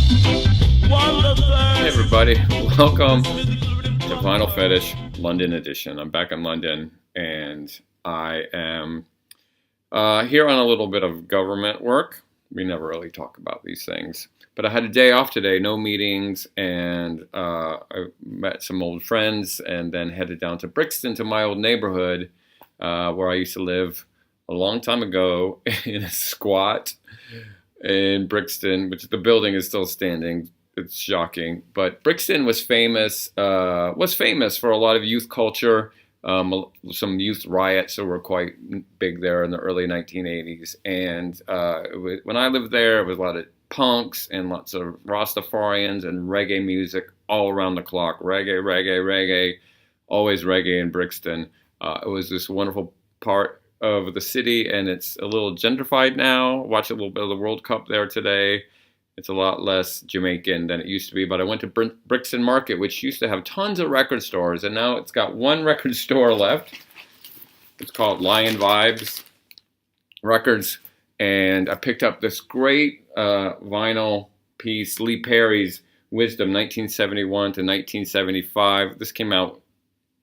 Hey everybody, welcome to Vinyl Fetish London edition. I'm back in London and I am here on a little bit of government work. We never really talk about these things. But I had a day off today, no meetings, and I met some old friends and then headed down to Brixton to my old neighborhood where I used to live a long time ago in a squat in Brixton, which the building is still standing. It's shocking, but Brixton was famous for a lot of youth culture. Some youth riots that were quite big there in the early 1980s. And when I lived there, it was a lot of punks and lots of Rastafarians and reggae music all around the clock. Reggae, always reggae in Brixton. It was this wonderful part of the city, and it's a little gentrified now. Watched a little bit of the World Cup there today. It's a lot less Jamaican than it used to be, but I went to Brixton Market, which used to have tons of record stores, and now it's got one record store left. It's called Lion Vibes Records, and I picked up this great vinyl piece, Lee Perry's Wisdom, 1971 to 1975. This came out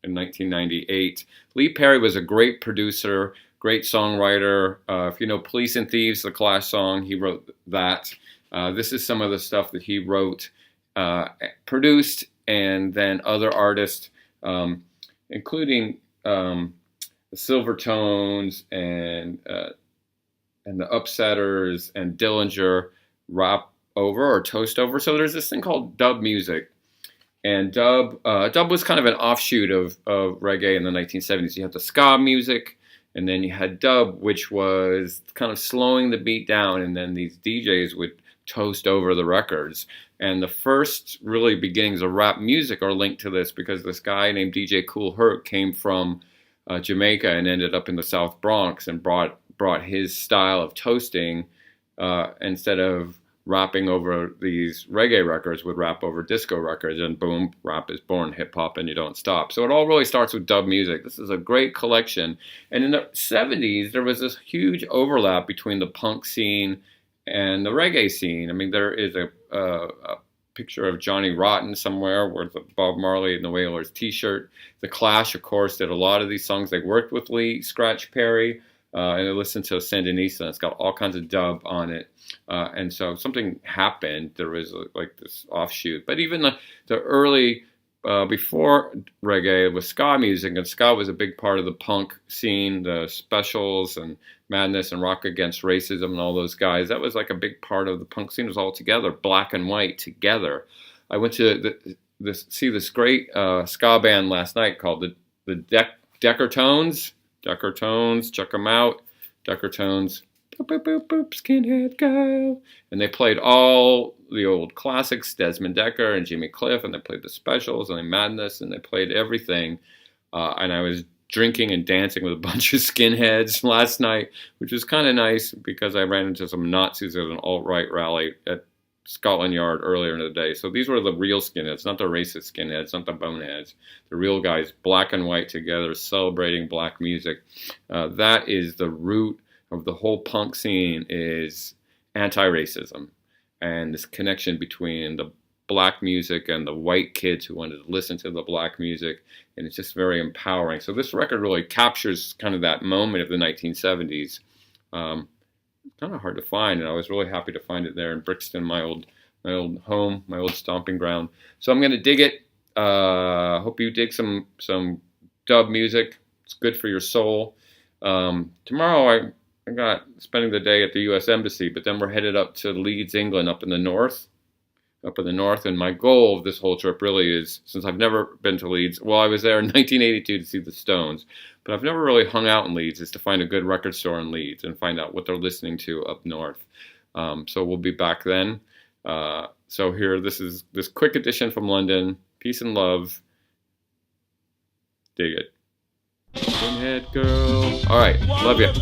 in 1998. Lee Perry was a great producer, great songwriter. If you know Police and Thieves, the Clash song, he wrote that. This is some of the stuff that he wrote, produced, and then other artists, including the Silvertones and the Upsetters and Dillinger, rap over or toast over. So there's this thing called dub music, and dub was kind of an offshoot of reggae in the 1970s. You had the ska music, and then you had dub, which was kind of slowing the beat down, and then these DJs would toast over the records. And the first really beginnings of rap music are linked to this because this guy named DJ Kool Herc came from Jamaica and ended up in the South Bronx and brought his style of toasting instead of rapping over these reggae records, would rap over disco records, and boom, rap is born, hip hop, and you don't stop. So it all really starts with dub music. This is a great collection. And in the 70s, there was this huge overlap between the punk scene and the reggae scene. I mean, there is a picture of Johnny Rotten somewhere with the Bob Marley and the Wailers t-shirt. The Clash, of course, did a lot of these songs. They worked with Lee Scratch Perry, and I listened to Sandinista, and it's got all kinds of dub on it. And so something happened. There was like this offshoot. But even the early, before reggae, it was ska music, and ska was a big part of the punk scene, the Specials and Madness and Rock Against Racism and all those guys. That was like a big part of the punk scene. It was all together, black and white together. I went to see this great ska band last night called the Decker Tones. Decker Tones, check them out. Decker Tones, boop, boop, boop, boop, skinhead girl. And they played all the old classics, Desmond Decker and Jimmy Cliff, and they played the Specials and the Madness, and they played everything. And I was drinking and dancing with a bunch of skinheads last night, which was kind of nice because I ran into some Nazis at an alt-right rally at Scotland Yard earlier in the day. So these were the real skinheads, not the racist skinheads, not the boneheads. The real guys, black and white together, celebrating black music. That is the root of the whole punk scene, is anti-racism and this connection between the black music and the white kids who wanted to listen to the black music, and it's just very empowering. So this record really captures kind of that moment of the 1970s. Kind of hard to find, and I was really happy to find it there in Brixton, my old home, my old stomping ground. So I'm going to dig it. Hope you dig some dub music. It's good for your soul. Tomorrow I got spending the day at the U.S. Embassy, but then we're headed up to Leeds, England, up in the north. And my goal of this whole trip really is, since I've never been to Leeds, well, I was there in 1982 to see the Stones, but I've never really hung out in Leeds, is to find a good record store in Leeds and find out what they're listening to up north. So we'll be back then. So here, this is this quick edition from London. Peace and love. Dig it. Pinhead girl. All right, love you.